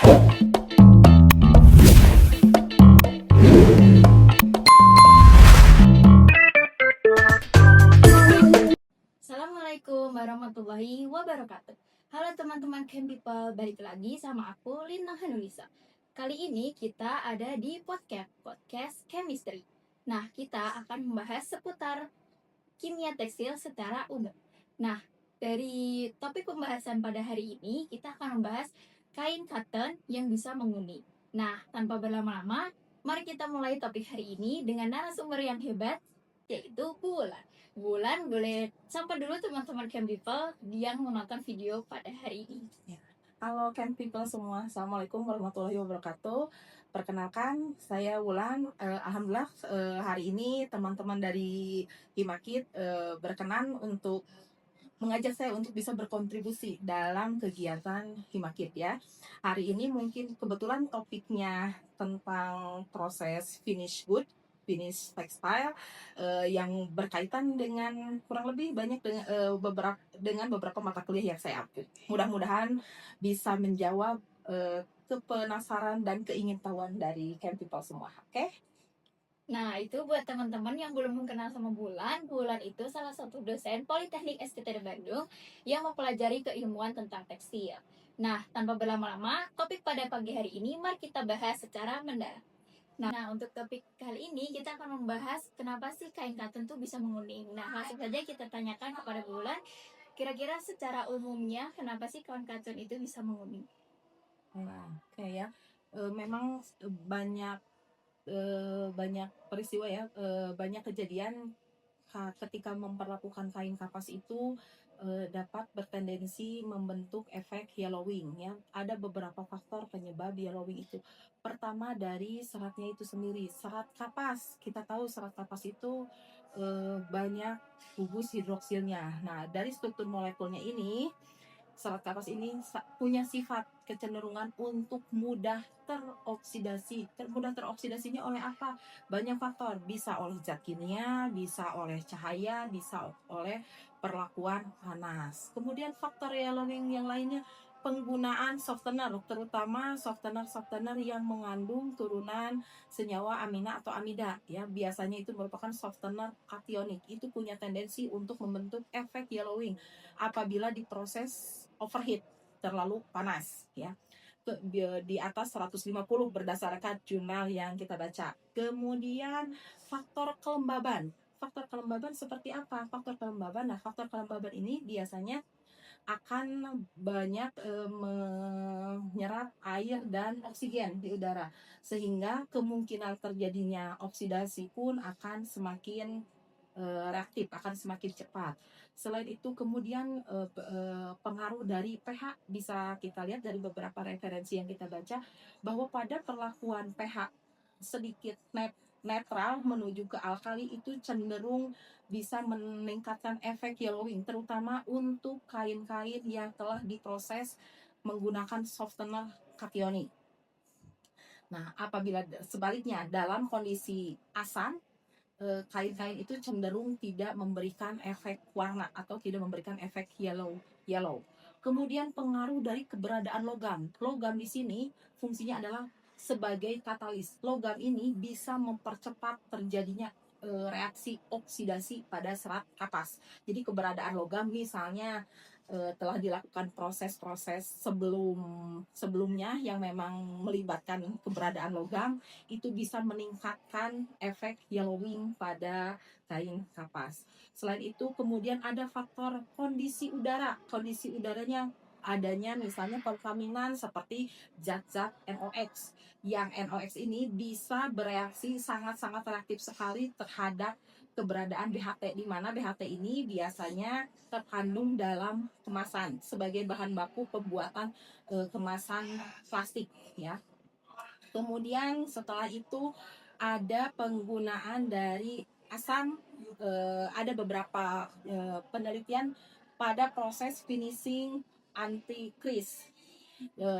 Assalamualaikum warahmatullahi wabarakatuh. Halo teman-teman Camp People, balik lagi sama aku Lina Hanulisa. Kali ini kita ada di podcast Chemistry. Nah, kita akan membahas seputar kimia tekstil secara umum. Nah, dari topik pembahasan pada hari ini kita akan membahas kain cotton yang bisa menguning. Nah, tanpa berlama-lama, mari kita mulai topik hari ini dengan narasumber yang hebat, yaitu Bulan. Bulan, boleh sapa dulu teman-teman Camp People yang menonton video pada hari ini. Halo Camp People semua, Assalamualaikum warahmatullahi wabarakatuh. Perkenalkan, saya Wulan. Alhamdulillah hari ini teman-teman dari Himakit berkenan untuk mengajak saya untuk bisa berkontribusi dalam kegiatan Himakit ya. Hari ini mungkin kebetulan topiknya tentang proses finish textile yang berkaitan dengan kurang lebih banyak dengan beberapa mata kuliah yang saya ambil. Mudah-mudahan bisa menjawab kepenasaran dan keingintahuan dari Camp People semua. Oke? Nah, itu buat teman-teman yang belum mengenal sama Bulan. Bulan itu salah satu dosen Politeknik STT Bandung yang mempelajari keilmuan tentang tekstil. Nah, tanpa berlama-lama, topik pada pagi hari ini mari kita bahas secara mendalam. Nah, untuk topik kali ini kita akan membahas kenapa sih kain cotton tuh bisa menguning. Nah, langsung saja kita tanyakan kepada Bulan, kira-kira secara umumnya kenapa sih kain cotton itu bisa menguning? Nah, kayak memang banyak peristiwa ya, banyak kejadian ketika memperlakukan kain kapas itu dapat bertendensi membentuk efek yellowing ya. Ada beberapa faktor penyebab yellowing itu. Pertama dari seratnya itu sendiri. Serat kapas, kita tahu serat kapas itu banyak gugus hidroksilnya. Nah, dari struktur molekulnya ini serat kapas ini punya sifat kecenderungan untuk mudah teroksidasi. Mudah teroksidasinya oleh apa? Banyak faktor. Bisa oleh zat kimia, bisa oleh cahaya, bisa oleh perlakuan panas. Kemudian faktor yellowing yang lainnya penggunaan softener, terutama softener yang mengandung turunan senyawa amina atau amida ya. Biasanya itu merupakan softener kationik. Itu punya tendensi untuk membentuk efek yellowing apabila diproses overheat, terlalu panas ya, di atas 150 berdasarkan jurnal yang kita baca. Kemudian faktor kelembaban. Faktor kelembaban seperti apa? Faktor kelembaban. Nah, faktor kelembaban ini biasanya akan banyak menyerap air dan oksigen di udara, sehingga kemungkinan terjadinya oksidasi pun akan semakin reaktif, akan semakin cepat. Selain itu kemudian pengaruh dari pH bisa kita lihat dari beberapa referensi yang kita baca bahwa pada perlakuan pH sedikit netral menuju ke alkali itu cenderung bisa meningkatkan efek yellowing, terutama untuk kain-kain yang telah diproses menggunakan softener kationik. Nah, apabila sebaliknya dalam kondisi asam, kain-kain itu cenderung tidak memberikan efek warna atau tidak memberikan efek yellow. Kemudian pengaruh dari keberadaan logam. Logam di sini fungsinya adalah sebagai katalis. Logam ini bisa mempercepat terjadinya reaksi oksidasi pada serat kapas. Jadi keberadaan logam misalnya telah dilakukan proses-proses sebelumnya yang memang melibatkan keberadaan logam, itu bisa meningkatkan efek yellowing pada kain kapas. Selain itu kemudian ada faktor kondisi udara. Kondisi udaranya adanya misalnya kontaminan seperti zat-zat NOx. Yang NOx ini bisa bereaksi sangat-sangat reaktif sekali terhadap keberadaan BHT, di mana BHT ini biasanya terkandung dalam kemasan sebagai bahan baku pembuatan kemasan plastik ya. Kemudian setelah itu ada penggunaan dari asam, ada beberapa penelitian pada proses finishing anti crease,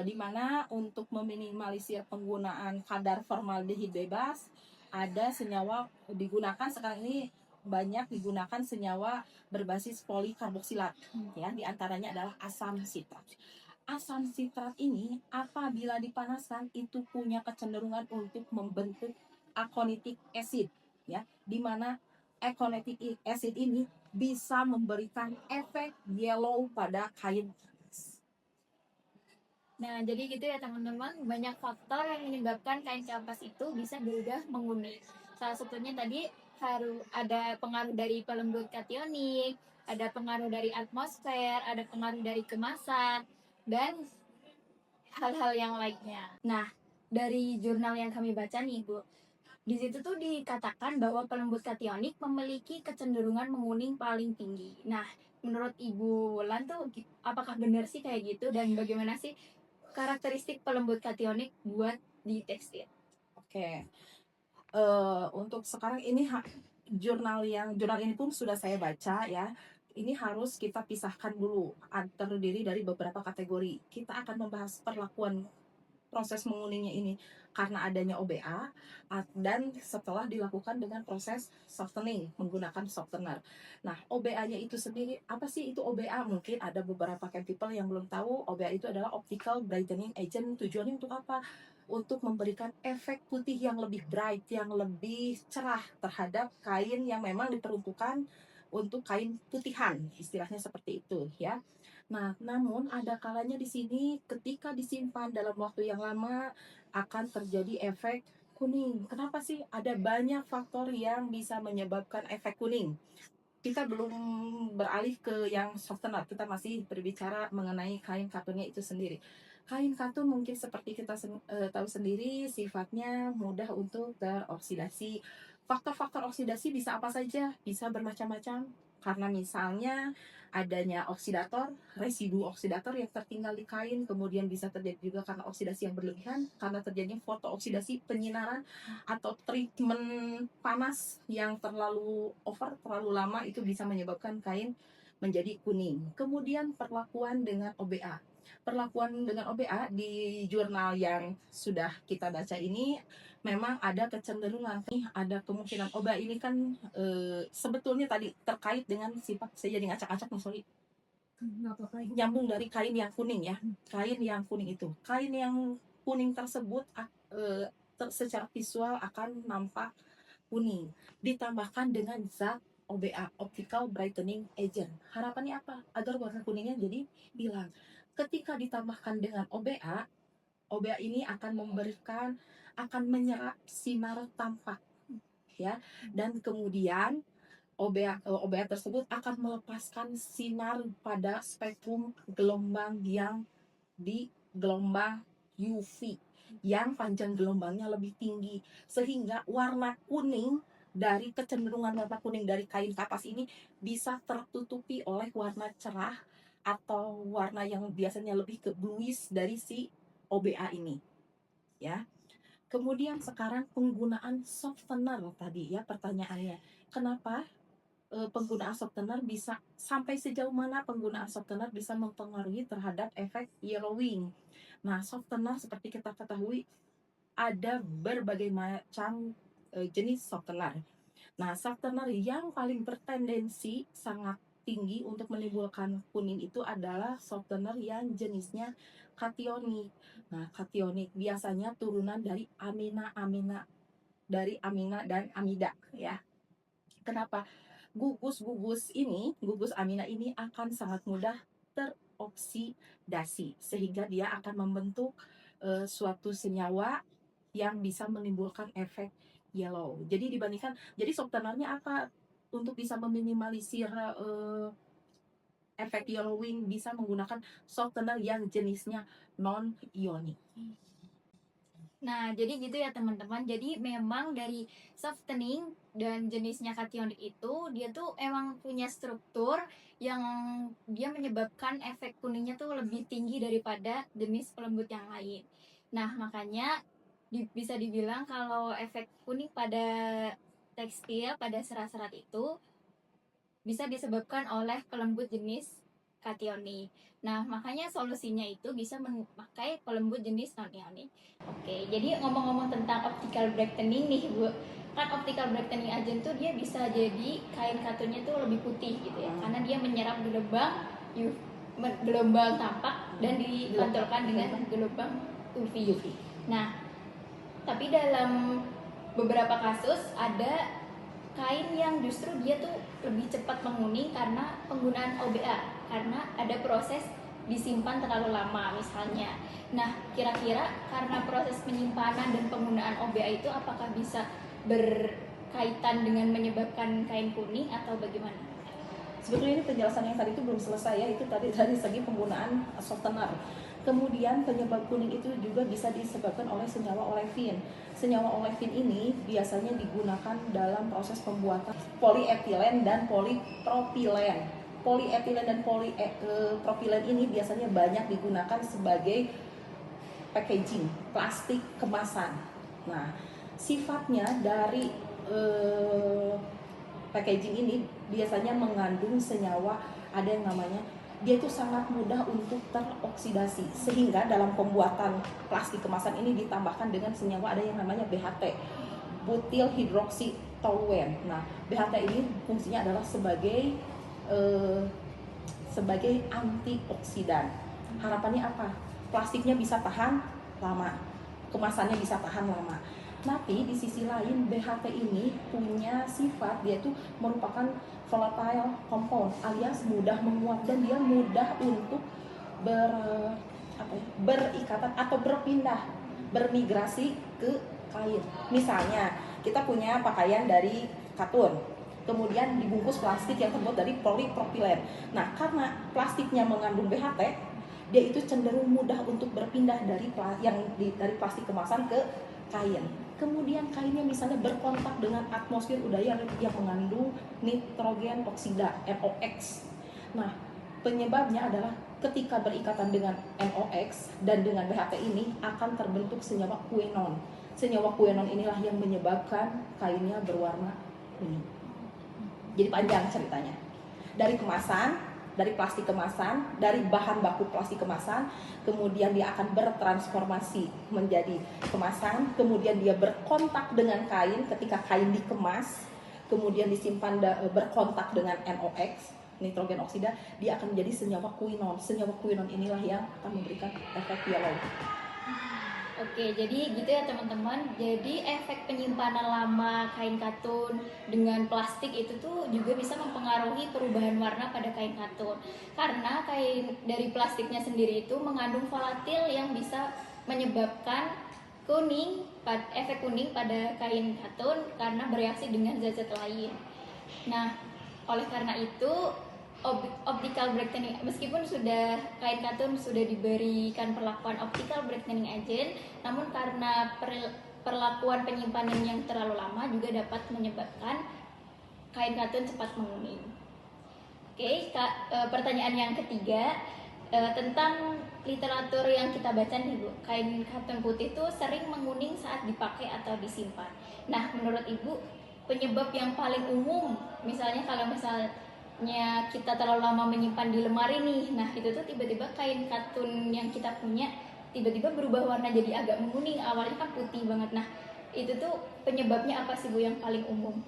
di mana untuk meminimalisir penggunaan kadar formaldehid bebas ada senyawa digunakan sekarang ini banyak digunakan senyawa berbasis polikarboksilat ya, diantaranya adalah asam sitrat. asam sitrat ini apabila dipanaskan itu punya kecenderungan untuk membentuk aconitic acid, ya, di mana aconitic acid ini bisa memberikan efek yellow pada kain. Nah, jadi gitu ya teman-teman, banyak faktor yang menyebabkan kain kapas itu bisa berubah menguning. Salah satunya tadi harus ada pengaruh dari pelembut kationik, ada pengaruh dari atmosfer, ada pengaruh dari kemasan, dan hal-hal yang lainnya. Nah, dari jurnal yang kami baca nih, Bu, di situ tuh dikatakan bahwa pelembut kationik memiliki kecenderungan menguning paling tinggi. Nah, menurut Ibu Wulan tuh apakah benar sih kayak gitu, dan bagaimana sih karakteristik pelembut kationik buat di tekstil? Oke, untuk sekarang ini jurnal ini pun sudah saya baca ya. Ini harus kita pisahkan dulu, terdiri dari beberapa kategori. Kita akan membahas perlakuan proses menguningnya ini karena adanya OBA dan setelah dilakukan dengan proses softening menggunakan softener. Nah, OBA-nya itu sendiri apa sih itu OBA? Mungkin ada beberapa people yang belum tahu OBA itu adalah optical brightening agent. Tujuannya untuk apa? Untuk memberikan efek putih yang lebih bright, yang lebih cerah terhadap kain yang memang diperuntukkan untuk kain putihan, istilahnya seperti itu ya. Nah, namun ada kalanya di sini ketika disimpan dalam waktu yang lama akan terjadi efek kuning. Kenapa sih? Ada banyak faktor yang bisa menyebabkan efek kuning. Kita belum beralih ke yang softener, kita masih berbicara mengenai kain katunnya itu sendiri. Kain katun mungkin seperti kita tahu sendiri sifatnya mudah untuk teroksidasi. Faktor-faktor oksidasi bisa apa saja? Bisa bermacam-macam. Karena misalnya adanya oksidator, residu oksidator yang tertinggal di kain, kemudian bisa terjadi juga karena oksidasi yang berlebihan, karena terjadinya fotooksidasi penyinaran atau treatment panas yang terlalu over, terlalu lama itu bisa menyebabkan kain menjadi kuning. Kemudian perlakuan dengan OBA. Perlakuan dengan OBA di jurnal yang sudah kita baca ini memang ada kecenderungan nih, ada kemungkinan OBA ini kan sebetulnya tadi terkait dengan sifat, saya jadi ngacak-ngacak nih, sorry, nyambung dari kain yang kuning ya. Kain yang kuning itu, kain yang kuning tersebut secara visual akan nampak kuning ditambahkan dengan zat OBA, optical brightening agent. Harapannya apa? Agar warna kuningnya jadi hilang. Ketika ditambahkan dengan OBA, OBA ini akan menyerap sinar tampak ya, dan kemudian OBA tersebut akan melepaskan sinar pada spektrum gelombang yang di gelombang UV yang panjang gelombangnya lebih tinggi, sehingga warna kuning dari kecenderungan warna kuning dari kain kapas ini bisa tertutupi oleh warna cerah atau warna yang biasanya lebih ke bluish dari si OBA ini ya. Kemudian sekarang penggunaan softener tadi ya, pertanyaannya kenapa penggunaan softener bisa, sampai sejauh mana penggunaan softener bisa mempengaruhi terhadap efek yellowing. Nah, softener seperti kita ketahui ada berbagai macam jenis softener. Nah, softener yang paling bertendensi sangat tinggi untuk menimbulkan kuning itu adalah softener yang jenisnya kationik. Nah, kationik biasanya turunan dari amina dan amida ya. Kenapa? Gugus amina ini akan sangat mudah teroksidasi sehingga dia akan membentuk suatu senyawa yang bisa menimbulkan efek yellow. Jadi softenernya apa? Untuk bisa meminimalisir efek yellowing bisa menggunakan softener yang jenisnya non ionik. Nah, jadi gitu ya teman-teman. Jadi memang dari softening dan jenisnya kationik itu dia tuh emang punya struktur yang dia menyebabkan efek kuningnya tuh lebih tinggi daripada jenis pelembut yang lain. Nah, makanya bisa dibilang kalau efek kuning pada tekstil, pada serat-serat itu bisa disebabkan oleh pelembut jenis kationik. Nah, makanya solusinya itu bisa memakai pelembut jenis non-ionik. Oke, jadi ngomong-ngomong tentang optical brightening nih, Bu. Kan optical brightening agent tuh dia bisa jadi kain katunnya tuh lebih putih gitu ya, karena dia menyerap gelombang gelombang tampak dan dipantulkan dengan gelombang UV. Nah, tapi dalam beberapa kasus ada kain yang justru dia tuh lebih cepat menguning karena penggunaan OBA, karena ada proses disimpan terlalu lama misalnya. Nah, kira-kira karena proses penyimpanan dan penggunaan OBA itu apakah bisa berkaitan dengan menyebabkan kain kuning atau bagaimana? Sebetulnya ini penjelasan yang tadi itu belum selesai ya, itu tadi dari segi penggunaan softener. Kemudian penyebab kuning itu juga bisa disebabkan oleh senyawa olefin. Senyawa olefin ini biasanya digunakan dalam proses pembuatan polietilen dan polipropilen. Polietilen dan polipropilen ini biasanya banyak digunakan sebagai packaging, plastik kemasan. Nah, sifatnya dari packaging ini biasanya mengandung senyawa, ada yang namanya, dia itu sangat mudah untuk teroksidasi, sehingga dalam pembuatan plastik kemasan ini ditambahkan dengan senyawa, ada yang namanya BHT, butyl hidroksi toluen. Nah, BHT ini fungsinya adalah sebagai antioksidan. Harapannya apa? Plastiknya bisa tahan lama, kemasannya bisa tahan lama. Tapi di sisi lain BHT ini punya sifat, dia itu merupakan volatile compound, alias mudah menguap dan dia mudah untuk berikatan atau bermigrasi ke kain. Misalnya kita punya pakaian dari katun, kemudian dibungkus plastik yang terbuat dari polipropilen. Nah, karena plastiknya mengandung BHT, dia itu cenderung mudah untuk berpindah dari plastik kemasan ke kain. Kemudian kainnya misalnya berkontak dengan atmosfer udara yang mengandung nitrogen oksida NOx. Nah, penyebabnya adalah ketika berikatan dengan NOx dan dengan BHT ini akan terbentuk senyawa quenon. Senyawa quenon inilah yang menyebabkan kainnya berwarna kuning. Jadi panjang ceritanya. Dari kemasan, dari plastik kemasan, dari bahan baku plastik kemasan, kemudian dia akan bertransformasi menjadi kemasan, kemudian dia berkontak dengan kain, ketika kain dikemas, kemudian disimpan berkontak dengan NOx, nitrogen oksida, dia akan menjadi senyawa quinone. Senyawa quinone inilah yang akan memberikan efek yellow. Oke, jadi gitu ya teman-teman. Jadi efek penyimpanan lama kain katun dengan plastik itu tuh juga bisa mempengaruhi perubahan warna pada kain katun. Karena kain dari plastiknya sendiri itu mengandung volatil yang bisa menyebabkan efek kuning pada kain katun karena bereaksi dengan zat-zat lain. Nah, oleh karena itu optical brightening, meskipun kain katun sudah diberikan perlakuan optical brightening agent, namun karena perlakuan penyimpanan yang terlalu lama juga dapat menyebabkan kain katun cepat menguning. Oke, pertanyaan yang ketiga, tentang literatur yang kita baca nih Bu, kain katun putih itu sering menguning saat dipakai atau disimpan. Nah, menurut Ibu, penyebab yang paling umum, misalnya kalau kita terlalu lama menyimpan di lemari nih, nah itu tuh tiba-tiba kain katun yang kita punya tiba-tiba berubah warna jadi agak menguning, awalnya kan putih banget. Nah, itu tuh penyebabnya apa sih Bu yang paling umum?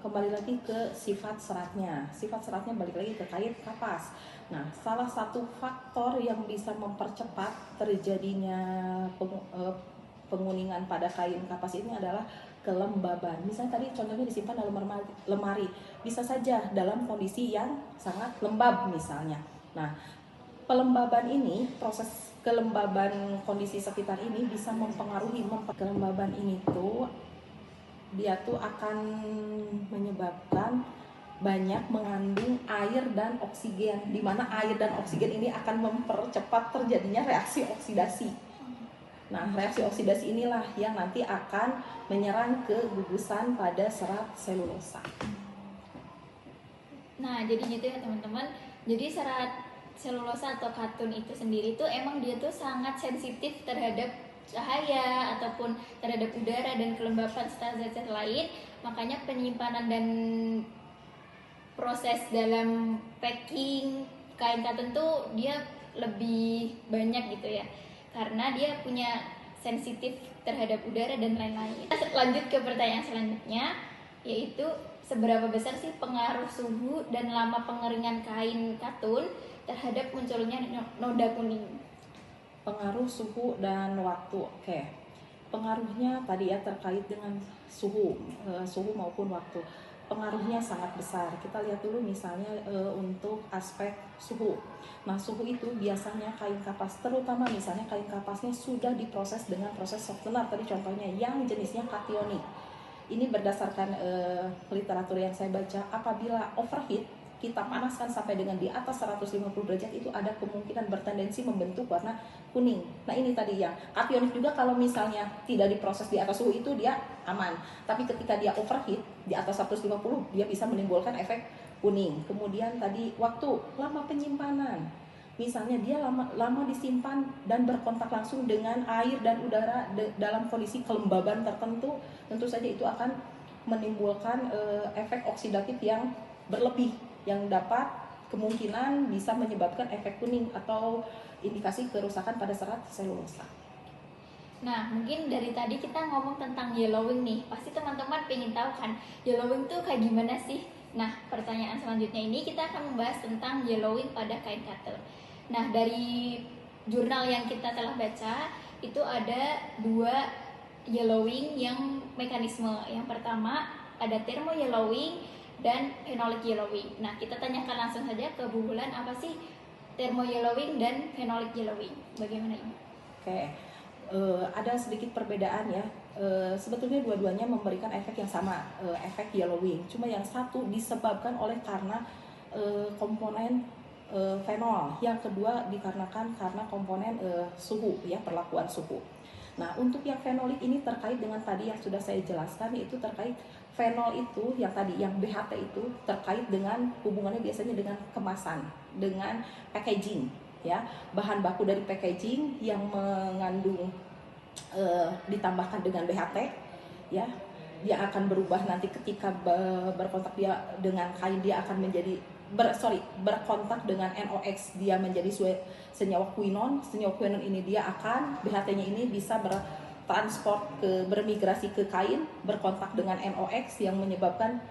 Kembali lagi ke sifat seratnya. Sifat seratnya balik lagi ke kain kapas. Nah, salah satu faktor yang bisa mempercepat terjadinya penguningan pada kain kapas ini adalah kelembaban. Misalnya tadi contohnya disimpan dalam lemari, bisa saja dalam kondisi yang sangat lembab misalnya. Nah, pelembaban ini, proses kelembaban kondisi sekitar ini bisa mempengaruhi. Kelembaban ini tuh dia tuh akan menyebabkan banyak mengandung air dan oksigen, di mana air dan oksigen ini akan mempercepat terjadinya reaksi oksidasi. Nah, reaksi oksidasi inilah yang nanti akan menyerang ke gugusan pada serat selulosa. Nah, jadi gitu ya teman-teman. Jadi serat selulosa atau katun itu sendiri tuh emang dia tuh sangat sensitif terhadap cahaya ataupun terhadap udara dan kelembapan serta zat-zat lain. Makanya penyimpanan dan proses dalam packing kain katun tuh dia lebih banyak gitu ya, karena dia punya sensitif terhadap udara dan lain-lain. Lanjut ke pertanyaan selanjutnya, yaitu seberapa besar sih pengaruh suhu dan lama pengeringan kain katun terhadap munculnya noda kuning? Pengaruh suhu dan waktu. Oke. Pengaruhnya tadi ya terkait dengan suhu maupun waktu. Pengaruhnya sangat besar. Kita lihat dulu misalnya untuk aspek suhu. Nah, suhu itu biasanya kain kapas, terutama misalnya kain kapasnya sudah diproses dengan proses softener tadi contohnya yang jenisnya kationik. Ini berdasarkan literatur yang saya baca, apabila overheat kita panaskan sampai dengan di atas 150 derajat itu ada kemungkinan bertendensi membentuk warna kuning. Nah, ini tadi yang kationik juga kalau misalnya tidak diproses di atas suhu itu dia aman. Tapi ketika dia overheat di atas 150 dia bisa menimbulkan efek kuning. Kemudian tadi waktu lama penyimpanan. Misalnya dia lama disimpan dan berkontak langsung dengan air dan udara dalam kondisi kelembaban tertentu, tentu saja itu akan menimbulkan efek oksidatif yang berlebih yang dapat kemungkinan bisa menyebabkan efek kuning atau indikasi kerusakan pada serat selulosa. Nah, mungkin dari tadi kita ngomong tentang yellowing nih. Pasti teman-teman pengen tahu kan, yellowing tuh kayak gimana sih? Nah, pertanyaan selanjutnya ini kita akan membahas tentang yellowing pada kain katun. Nah, dari jurnal yang kita telah baca, itu ada 2 yellowing yang mekanisme. Yang pertama ada thermo yellowing dan phenolic yellowing. Nah, kita tanyakan langsung saja ke Bu Bulan, apa sih thermo yellowing dan phenolic yellowing? Bagaimana ini? Oke. Ada sedikit perbedaan ya. Sebetulnya dua-duanya memberikan efek yang sama, efek yellowing. Cuma yang satu disebabkan oleh karena komponen fenol, yang kedua dikarenakan karena komponen suhu ya, perlakuan suhu. Nah, untuk yang fenolik ini terkait dengan tadi yang sudah saya jelaskan, yaitu terkait fenol itu yang tadi yang BHT itu terkait dengan hubungannya biasanya dengan kemasan, dengan packaging ya, bahan baku dari packaging yang mengandung ditambahkan dengan BHT ya, dia akan berubah nanti ketika berkontak dia dengan kain, dia akan menjadi berkontak dengan NOx, dia menjadi senyawa quinon. Senyawa quinon ini dia akan BHT-nya ini bisa bermigrasi ke kain, berkontak dengan NOx yang menyebabkan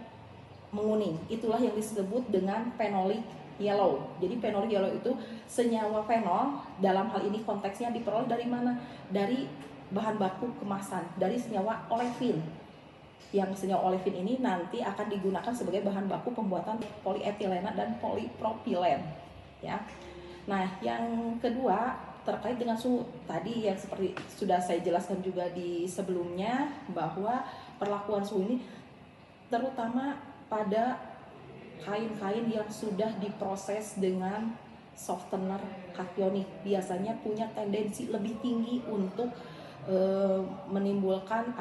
menguning. Itulah yang disebut dengan phenolic yellow. Jadi phenolic yellow itu senyawa fenol, dalam hal ini konteksnya diperoleh dari mana? Dari bahan baku kemasan, dari senyawa olefin. Yang senyawa olefin ini nanti akan digunakan sebagai bahan baku pembuatan polietilena dan polipropilen ya. Nah, yang kedua terkait dengan suhu tadi yang seperti sudah saya jelaskan juga di sebelumnya, bahwa perlakuan suhu ini terutama pada kain-kain yang sudah diproses dengan softener kationik biasanya punya tendensi lebih tinggi untuk menimbulkan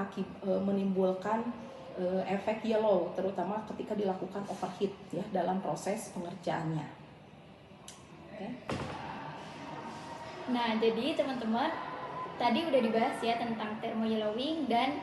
efek yellow, terutama ketika dilakukan overheat ya dalam proses pengerjaannya. Okay. Nah, jadi teman-teman tadi udah dibahas ya tentang thermo yellowing dan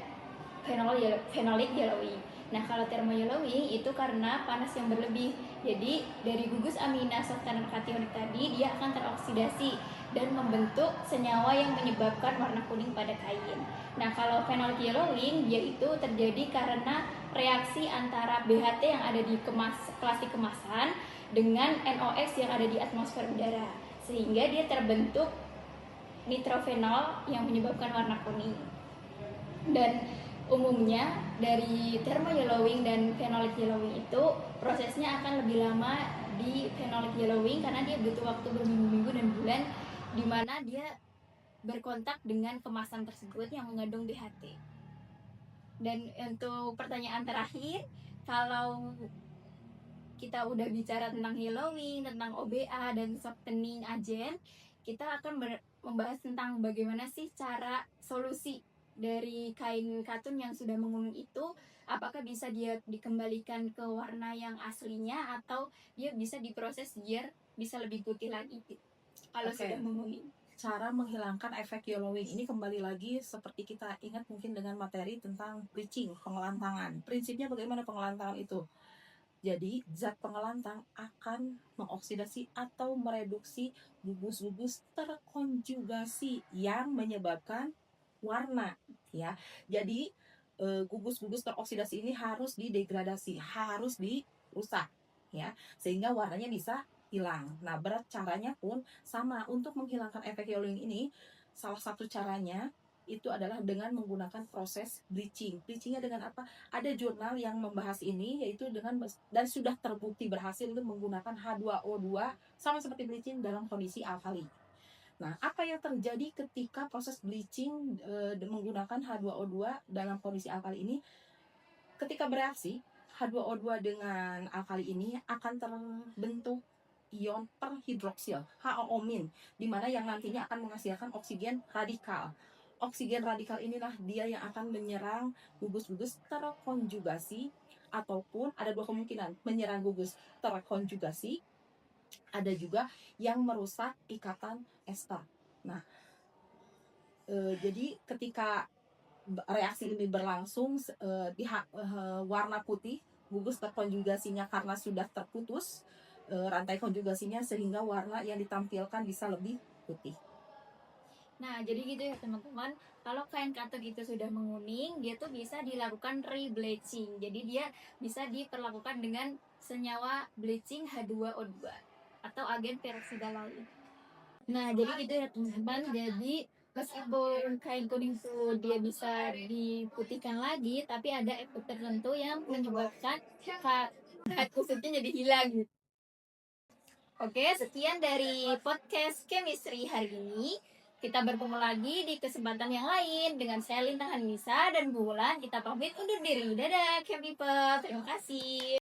phenolic yellowing. Nah, kalau thermo yellowing itu karena panas yang berlebih. Jadi dari gugus amina softener kationik tadi dia akan teroksidasi dan membentuk senyawa yang menyebabkan warna kuning pada kain. Nah, kalau phenolic yellowing yaitu terjadi karena reaksi antara BHT yang ada di plastik kemasan dengan NOx yang ada di atmosfer udara, sehingga dia terbentuk nitrofenol yang menyebabkan warna kuning. Dan umumnya dari thermo yellowing dan phenolic yellowing itu prosesnya akan lebih lama di phenolic yellowing karena dia butuh waktu berminggu-minggu dan bulan di mana dia berkontak dengan kemasan tersebut yang mengandung BHT. Dan untuk pertanyaan terakhir, kalau kita udah bicara tentang yellowing, tentang OBA dan softening agent, kita akan membahas tentang bagaimana sih cara solusi dari kain katun yang sudah menguning itu, apakah bisa dia dikembalikan ke warna yang aslinya atau dia bisa diproses biar bisa lebih putih lagi kalau sudah menguning. Cara menghilangkan efek yellowing ini kembali lagi seperti kita ingat mungkin dengan materi tentang bleaching, pengelantangan. Prinsipnya bagaimana pengelantangan itu? Jadi zat pengelantang akan mengoksidasi atau mereduksi gugus-gugus terkonjugasi yang menyebabkan warna ya. Jadi gugus-gugus teroksidasi ini harus didegradasi, harus dirusak ya, sehingga warnanya bisa hilang. Nah, caranya pun sama untuk menghilangkan efek yellowing ini. Salah satu caranya itu adalah dengan menggunakan proses bleaching. Bleachingnya dengan apa? Ada jurnal yang membahas ini, yaitu dengan dan sudah terbukti berhasil itu menggunakan H2O2 sama seperti bleaching dalam kondisi alkali. Nah, apa yang terjadi ketika proses bleaching menggunakan H2O2 dalam kondisi alkali ini? Ketika bereaksi, H2O2 dengan alkali ini akan terbentuk ion perhidroksil, HOO-, di mana yang nantinya akan menghasilkan oksigen radikal. Oksigen radikal inilah dia yang akan menyerang gugus-gugus terkonjugasi, ataupun ada dua kemungkinan, menyerang gugus terkonjugasi, ada juga yang merusak ikatan ester. Nah, jadi ketika reaksi ini berlangsung di warna putih, gugus terkonjugasinya karena sudah terputus rantai konjugasinya, sehingga warna yang ditampilkan bisa lebih putih. Nah, jadi gitu ya teman-teman. Kalau kain katuk itu sudah menguning, dia tuh bisa dilakukan rebleaching. Jadi dia bisa diperlakukan dengan senyawa bleaching H2O2 atau agen peroksida lain. Nah, jadi gitu ya teman-teman. Jadi meskipun kain kuning itu dia bisa diputihkan lagi, tapi ada efek tertentu yang menyebabkan kain kusutnya jadi hilang gitu. Oke, sekian dari podcast chemistry hari ini. Kita bertemu lagi di kesempatan yang lain dengan saya Lintang Hanisa dan Bu Wulan. Kita pamit undur diri. Dadah, Chem People. Terima kasih.